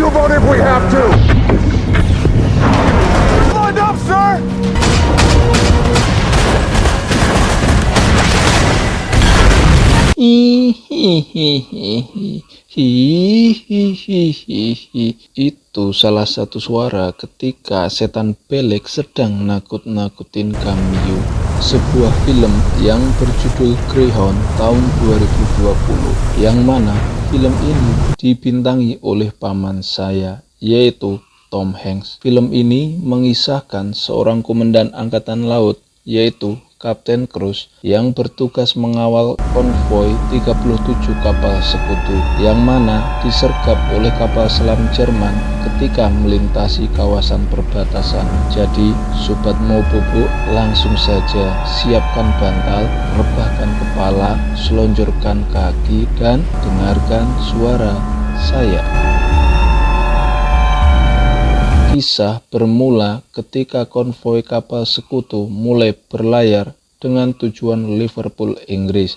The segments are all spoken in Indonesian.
U-boat if we have to! Lined up, sir! Itu salah satu suara ketika setan Belek sedang nakut-nakutin Kamyu. Sebuah film yang berjudul Greyhound tahun 2020, yang mana film ini dibintangi oleh paman saya, yaitu Tom Hanks. Film ini mengisahkan seorang komandan angkatan laut, yaitu Kapten Cruz, yang bertugas mengawal konvoi 37 kapal sekutu yang mana disergap oleh kapal selam Jerman ketika melintasi kawasan perbatasan. Jadi, sobat mau bubuk, langsung saja siapkan bantal, rebahkan kepala, selonjorkan kaki, dan dengarkan suara saya. Kisah bermula ketika konvoi kapal sekutu mulai berlayar dengan tujuan Liverpool, Inggris.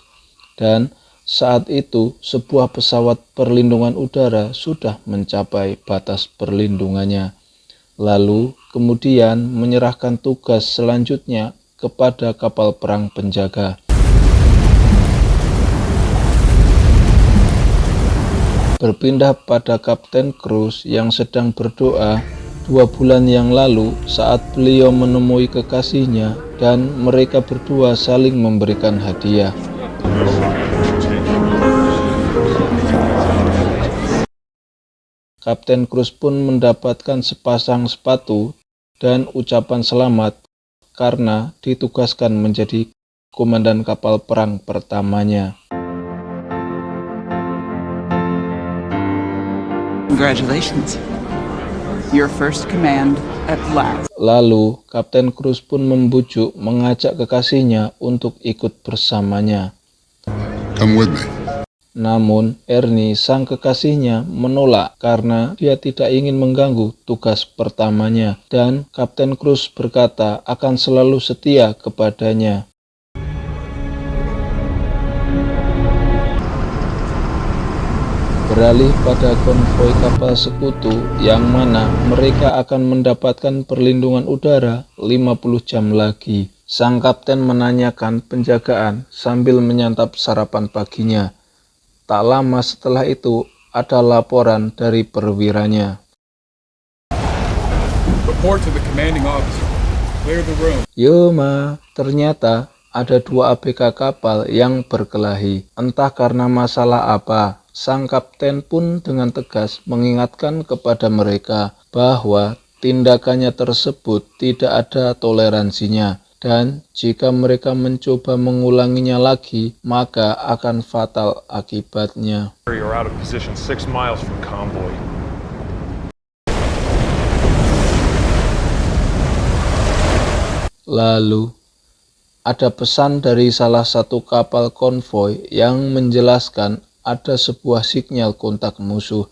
Dan saat itu sebuah pesawat perlindungan udara sudah mencapai batas perlindungannya. Lalu kemudian menyerahkan tugas selanjutnya kepada kapal perang penjaga. Berpindah pada Kapten Cruz yang sedang berdoa 2 bulan yang lalu saat beliau menemui kekasihnya dan mereka berdua saling memberikan hadiah. Kapten Cruz pun mendapatkan sepasang sepatu dan ucapan selamat karena ditugaskan menjadi komandan kapal perang pertamanya. Congratulations. Your first command at last. Lalu, Kapten Cruz pun membujuk mengajak kekasihnya untuk ikut bersamanya. Come with me. Namun, Ernie, sang kekasihnya, menolak karena dia tidak ingin mengganggu tugas pertamanya, dan Kapten Cruz berkata akan selalu setia kepadanya. Beralih pada konvoi kapal sekutu yang mana mereka akan mendapatkan perlindungan udara 50 jam lagi. Sang kapten menanyakan penjagaan sambil menyantap sarapan paginya. Tak lama setelah itu ada laporan dari perwiranya. Report to the commanding officer. Clear the room. Yo ma, ternyata ada 2 ABK kapal yang berkelahi. Entah karena masalah apa. Sang kapten pun dengan tegas mengingatkan kepada mereka bahwa tindakannya tersebut tidak ada toleransinya dan jika mereka mencoba mengulanginya lagi maka akan fatal akibatnya. You're out of position 6 miles from convoy. Lalu ada pesan dari salah satu kapal konvoi yang menjelaskan ada sebuah sinyal kontak musuh.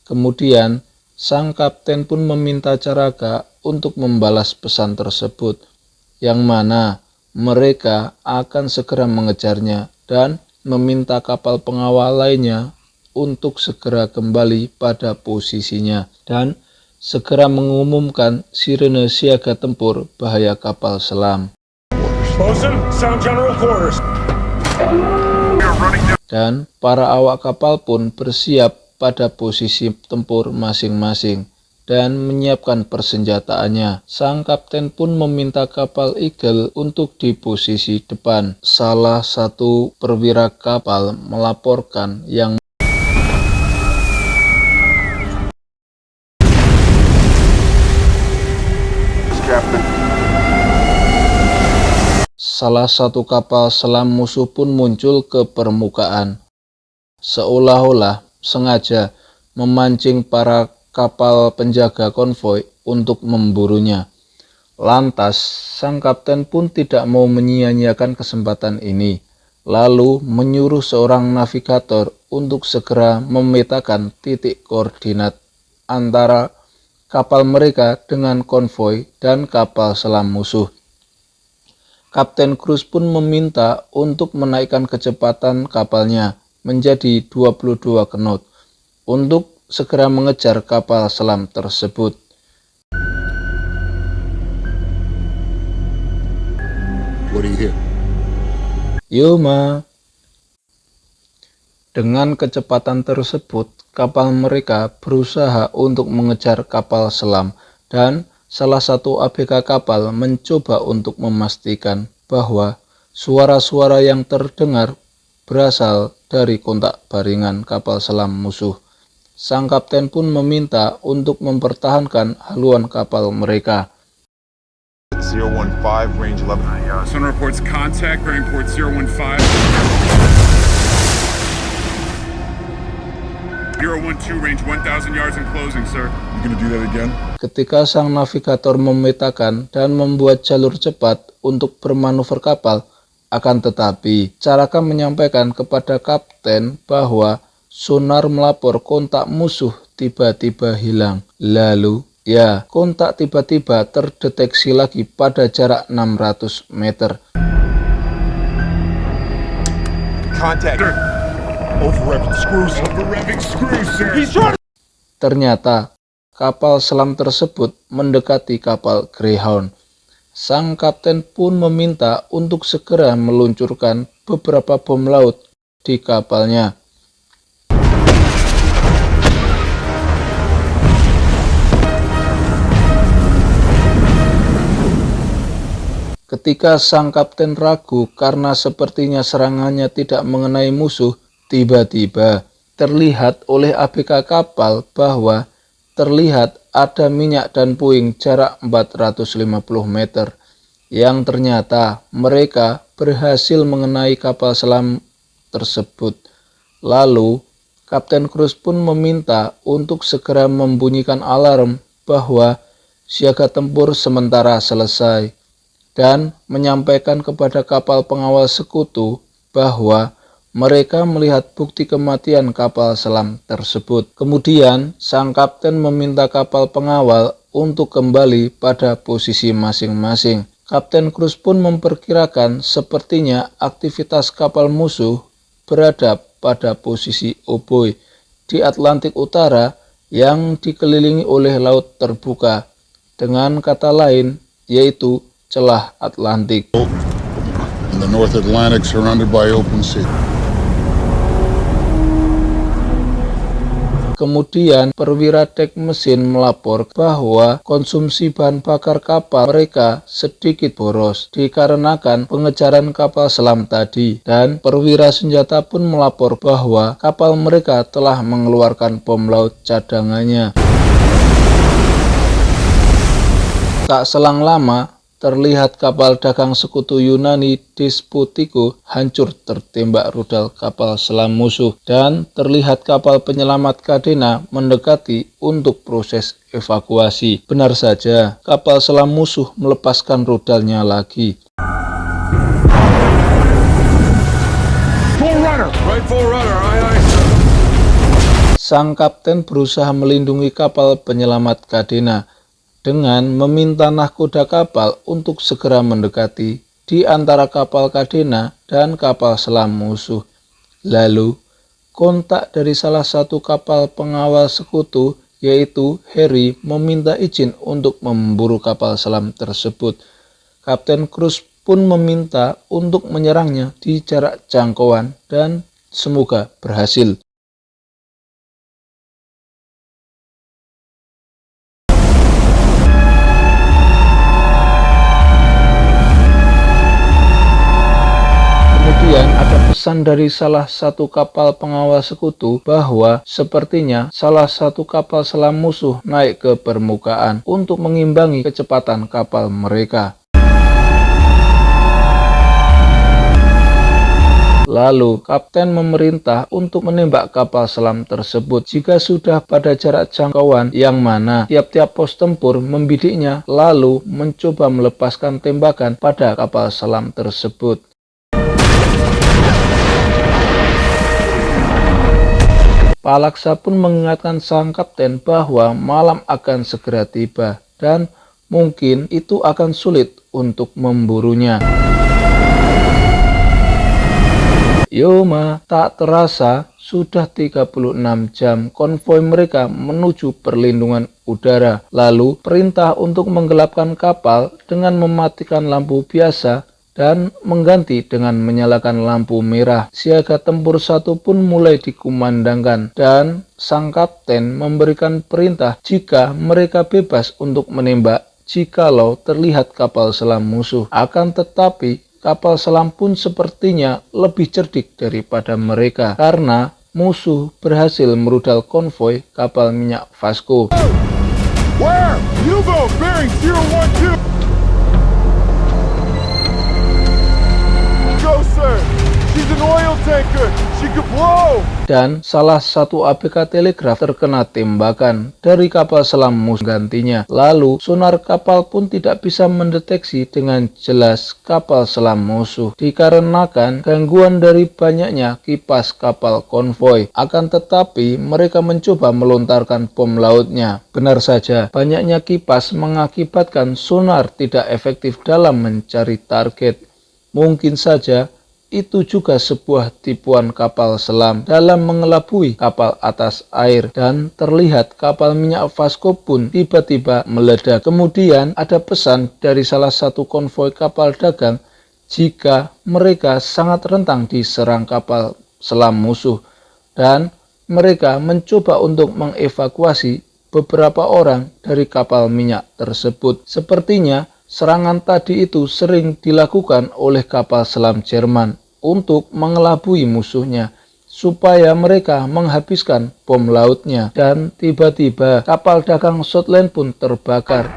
Kemudian, sang kapten pun meminta Caraga untuk membalas pesan tersebut, yang mana mereka akan segera mengejarnya dan meminta kapal pengawal lainnya untuk segera kembali pada posisinya dan segera mengumumkan sirene siaga tempur bahaya kapal selam. Bosun, sound general quarters. Dan para awak kapal pun bersiap pada posisi tempur masing-masing dan menyiapkan persenjataannya. Sang kapten pun meminta kapal Eagle untuk di posisi depan. Salah satu perwira kapal melaporkan yang salah satu kapal selam musuh pun muncul ke permukaan, seolah-olah sengaja memancing para kapal penjaga konvoi untuk memburunya. Lantas, sang kapten pun tidak mau menyia-nyiakan kesempatan ini, lalu menyuruh seorang navigator untuk segera memetakan titik koordinat antara kapal mereka dengan konvoi dan kapal selam musuh. Kapten Cruz pun meminta untuk menaikkan kecepatan kapalnya menjadi 22 knot untuk segera mengejar kapal selam tersebut. What do you hear? Yuma. Dengan kecepatan tersebut, kapal mereka berusaha untuk mengejar kapal selam dan salah satu ABK kapal mencoba untuk memastikan bahwa suara-suara yang terdengar berasal dari kontak baringan kapal selam musuh. Sang kapten pun meminta untuk mempertahankan haluan kapal mereka. 015, range 11. Sun reports contact, bearing port 015. 012, range 1,000 yards and closing, sir. You gonna do that again? Ketika sang navigator memetakan dan membuat jalur cepat untuk bermanuver kapal, akan tetapi Caraka menyampaikan kepada kapten bahwa sonar melapor kontak musuh tiba-tiba hilang. Lalu, kontak tiba-tiba terdeteksi lagi pada jarak 600 meter. Contact. Over-revving screws. Over-revving screws, sir. Ternyata kapal selam tersebut mendekati kapal Greyhound. Sang kapten pun meminta untuk segera meluncurkan beberapa bom laut di kapalnya. Ketika sang kapten ragu karena sepertinya serangannya tidak mengenai musuh, tiba-tiba terlihat oleh ABK kapal bahwa terlihat ada minyak dan puing jarak 450 meter yang ternyata mereka berhasil mengenai kapal selam tersebut. Lalu, Kapten Cruz pun meminta untuk segera membunyikan alarm bahwa siaga tempur sementara selesai dan menyampaikan kepada kapal pengawal sekutu bahwa mereka melihat bukti kematian kapal selam tersebut. Kemudian, sang kapten meminta kapal pengawal untuk kembali pada posisi masing-masing. Kapten Cruz pun memperkirakan sepertinya aktivitas kapal musuh berada pada posisi Oboy di Atlantik Utara yang dikelilingi oleh laut terbuka. Dengan kata lain, yaitu celah Atlantik. In the North Atlantic surrounded by open sea. Kemudian perwira dek mesin melapor bahwa konsumsi bahan bakar kapal mereka sedikit boros dikarenakan pengejaran kapal selam tadi, dan perwira senjata pun melapor bahwa kapal mereka telah mengeluarkan bom laut cadangannya. Tak selang lama, terlihat kapal dagang sekutu Yunani Despotiko hancur tertembak rudal kapal selam musuh, dan terlihat kapal penyelamat Cadena mendekati untuk proses evakuasi. Benar saja, kapal selam musuh melepaskan rudalnya lagi. Full runner. Right, full runner. Aye, aye. Sang kapten berusaha melindungi kapal penyelamat Cadena dengan meminta nahkoda kapal untuk segera mendekati di antara kapal Cadena dan kapal selam musuh. Lalu, kontak dari salah satu kapal pengawal sekutu, yaitu Harry, meminta izin untuk memburu kapal selam tersebut. Kapten Cruz pun meminta untuk menyerangnya di jarak jangkauan dan semoga berhasil. Kemudian ada pesan dari salah satu kapal pengawal sekutu bahwa sepertinya salah satu kapal selam musuh naik ke permukaan untuk mengimbangi kecepatan kapal mereka. Lalu, kapten memerintah untuk menembak kapal selam tersebut jika sudah pada jarak jangkauan yang mana tiap-tiap pos tempur membidiknya, lalu mencoba melepaskan tembakan pada kapal selam tersebut. Palaksa pun mengingatkan sang kapten bahwa malam akan segera tiba dan mungkin itu akan sulit untuk memburunya. Yoma, tak terasa sudah 36 jam konvoi mereka menuju perlindungan udara. Lalu perintah untuk menggelapkan kapal dengan mematikan lampu biasa dan mengganti dengan menyalakan lampu merah. Siaga tempur 1 pun mulai dikumandangkan dan sang kapten memberikan perintah jika mereka bebas untuk menembak jikalau terlihat kapal selam musuh. Akan tetapi kapal selam pun sepertinya lebih cerdik daripada mereka karena musuh berhasil merudal konvoi kapal minyak Vasco. Where? U-boat bearing 012. Go, sir. She's an oil tanker. She could blow. Dan salah satu ABK telegraf terkena tembakan dari kapal selam musuh gantinya. Lalu sonar kapal pun tidak bisa mendeteksi dengan jelas kapal selam musuh dikarenakan gangguan dari banyaknya kipas kapal konvoi. Akan tetapi mereka mencoba melontarkan bom lautnya. Benar saja, banyaknya kipas mengakibatkan sonar tidak efektif dalam mencari target. Mungkin saja itu juga sebuah tipuan kapal selam dalam mengelabui kapal atas air, dan terlihat kapal minyak Vasco pun tiba-tiba meledak. Kemudian ada pesan dari salah satu konvoi kapal dagang jika mereka sangat rentang diserang kapal selam musuh, dan mereka mencoba untuk mengevakuasi beberapa orang dari kapal minyak tersebut. Sepertinya serangan tadi itu sering dilakukan oleh kapal selam Jerman untuk mengelabui musuhnya supaya mereka menghabiskan bom lautnya, dan tiba-tiba kapal dagang Shotland pun terbakar.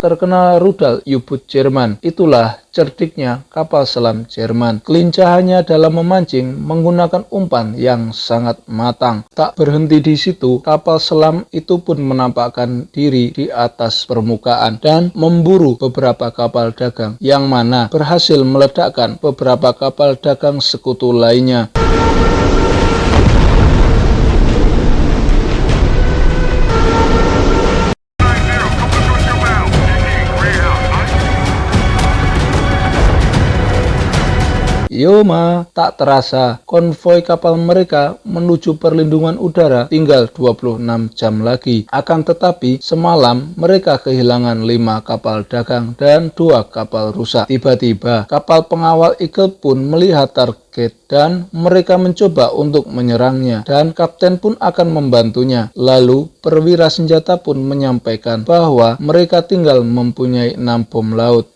Terkena rudal U-boat Jerman. Itulah cerdiknya kapal selam Jerman. Kelincahannya dalam memancing menggunakan umpan yang sangat matang. Tak berhenti di situ, kapal selam itu pun menampakkan diri di atas permukaan dan memburu beberapa kapal dagang, yang mana berhasil meledakkan beberapa kapal dagang sekutu lainnya. Yoma, tak terasa konvoi kapal mereka menuju perlindungan udara tinggal 26 jam lagi. Akan tetapi semalam mereka kehilangan 5 kapal dagang dan 2 kapal rusak. Tiba-tiba kapal pengawal Eagle pun melihat target dan mereka mencoba untuk menyerangnya, dan kapten pun akan membantunya. Lalu perwira senjata pun menyampaikan bahwa mereka tinggal mempunyai 6 bom laut.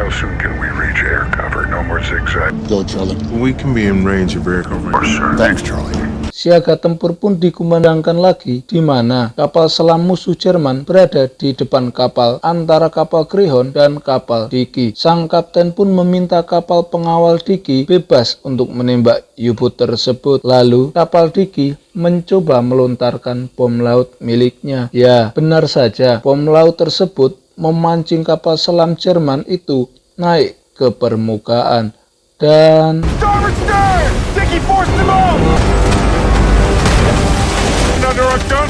How soon can we reach air cover? No more zigzag. Go, Charlie. We can be in range of air cover. Sir. Thanks, Charlie. Siaga tempur pun dikumandangkan lagi, di mana kapal selam musuh Jerman berada di depan kapal antara kapal Greyhound dan kapal Dicky. Sang kapten pun meminta kapal pengawal Dicky bebas untuk menembak U-boat tersebut. Lalu kapal Dicky mencoba melontarkan bom laut miliknya. Ya, benar saja, bom laut tersebut memancing kapal selam Jerman itu naik ke permukaan dan Starboard stern! Dicky forced him out! Under our gun!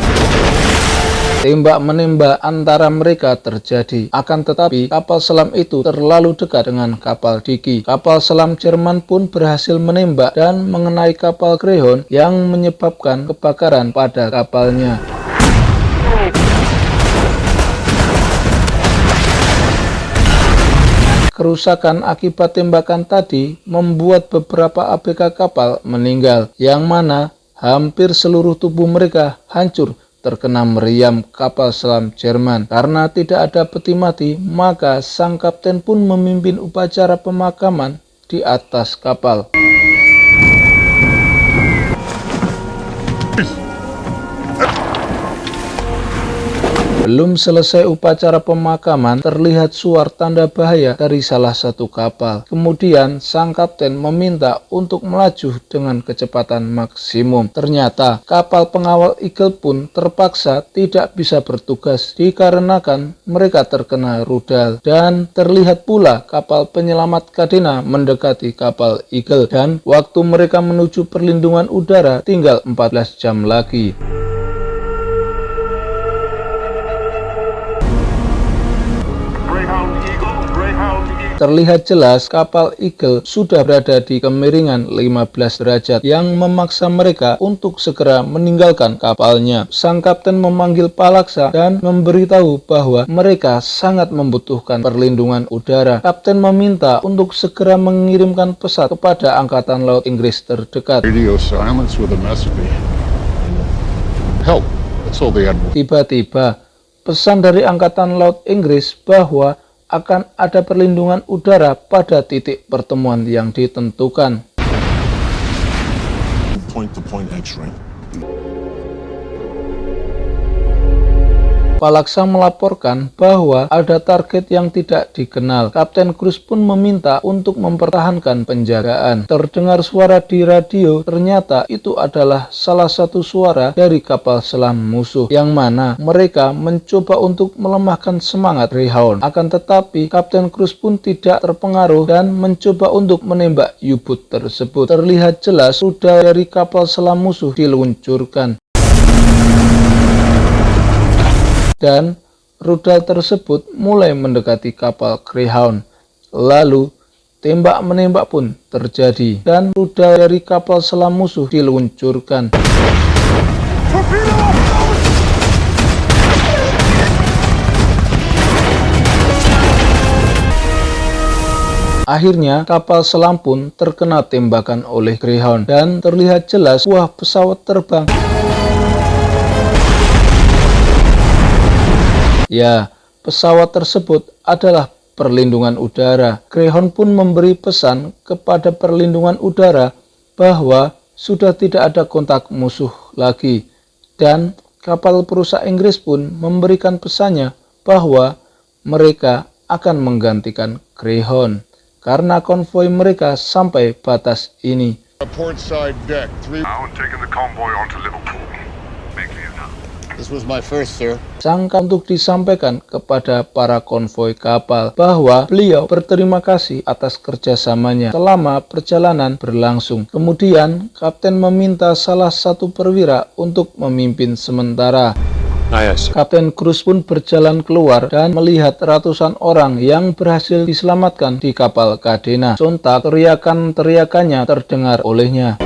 tembak-menembak antara mereka terjadi. Akan tetapi kapal selam itu terlalu dekat dengan kapal Dicky. Kapal selam Jerman pun berhasil menembak dan mengenai kapal Greyhound yang menyebabkan kebakaran pada kapalnya. Kerusakan akibat tembakan tadi membuat beberapa ABK kapal meninggal, yang mana hampir seluruh tubuh mereka hancur terkena meriam kapal selam Jerman. Karena tidak ada peti mati, maka sang kapten pun memimpin upacara pemakaman di atas kapal. Belum selesai upacara pemakaman, terlihat suar tanda bahaya dari salah satu kapal. Kemudian sang kapten meminta untuk melaju dengan kecepatan maksimum. Ternyata kapal pengawal Eagle pun terpaksa tidak bisa bertugas dikarenakan mereka terkena rudal. Dan terlihat pula kapal penyelamat Kadena mendekati kapal Eagle, dan waktu mereka menuju perlindungan udara tinggal 14 jam lagi. terlihat jelas kapal Eagle sudah berada di kemiringan 15 derajat yang memaksa mereka untuk segera meninggalkan kapalnya. Sang kapten memanggil Palaksa dan memberitahu bahwa mereka sangat membutuhkan perlindungan udara. Kapten meminta untuk segera mengirimkan pesan kepada Angkatan Laut Inggris terdekat. Radio silence with a message. Help. That's all the admiral. Tiba-tiba, pesan dari Angkatan Laut Inggris bahwa akan ada perlindungan udara pada titik pertemuan yang ditentukan. Point-to-point X-ray. Palaksa melaporkan bahwa ada target yang tidak dikenal. Kapten Cruz pun meminta untuk mempertahankan penjagaan. Terdengar suara di radio, ternyata itu adalah salah satu suara dari kapal selam musuh, yang mana mereka mencoba untuk melemahkan semangat Greyhound. Akan tetapi, Kapten Cruz pun tidak terpengaruh dan mencoba untuk menembak U-boat tersebut. Terlihat jelas rudal dari kapal selam musuh diluncurkan. Dan rudal tersebut mulai mendekati kapal Greyhound. Lalu tembak-menembak pun terjadi dan rudal dari kapal selam musuh diluncurkan. Akhirnya kapal selam pun terkena tembakan oleh Greyhound dan terlihat jelas buah pesawat terbang. Ya, pesawat tersebut adalah perlindungan udara. Greyhound pun memberi pesan kepada perlindungan udara bahwa sudah tidak ada kontak musuh lagi. Dan kapal perusak Inggris pun memberikan pesannya bahwa mereka akan menggantikan Greyhound karena konvoi mereka sampai batas ini. Port side deck. Now taking the convoy on to Liverpool. Make you now. This was my first, sir. Sangka untuk disampaikan kepada para konvoi kapal bahwa beliau berterima kasih atas kerjasamanya selama perjalanan berlangsung. Kemudian Kapten meminta salah satu perwira untuk memimpin sementara. Kapten Cruz pun berjalan keluar dan melihat ratusan orang yang berhasil diselamatkan di kapal Cadena. Sontak teriakan-teriakannya terdengar olehnya.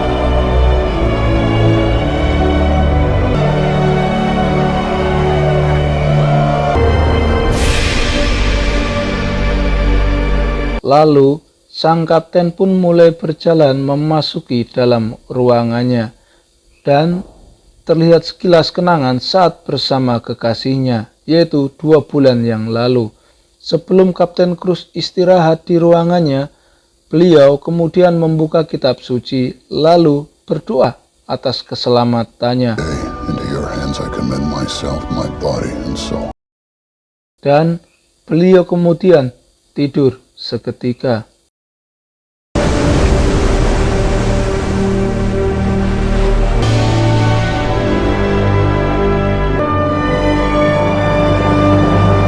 Lalu, sang kapten pun mulai berjalan memasuki dalam ruangannya dan terlihat sekilas kenangan saat bersama kekasihnya, yaitu 2 bulan yang lalu. Sebelum Kapten Cruz istirahat di ruangannya, beliau kemudian membuka kitab suci lalu berdoa atas keselamatannya. Into your hands I commend myself, my body and soul. Dan beliau kemudian tidur seketika.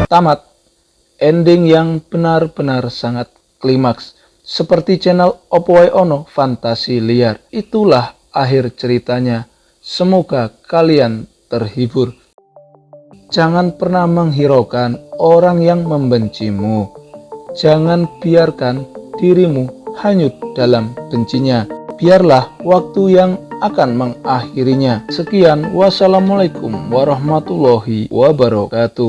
Tamat. Ending yang benar-benar sangat klimaks. Seperti channel Opowai Ono Fantasi Liar. Itulah akhir ceritanya. Semoga kalian terhibur. Jangan pernah menghiraukan orang yang membencimu. Jangan biarkan dirimu hanyut dalam bencinya. Biarlah waktu yang akan mengakhirinya. Sekian, wassalamualaikum warahmatullahi wabarakatuh.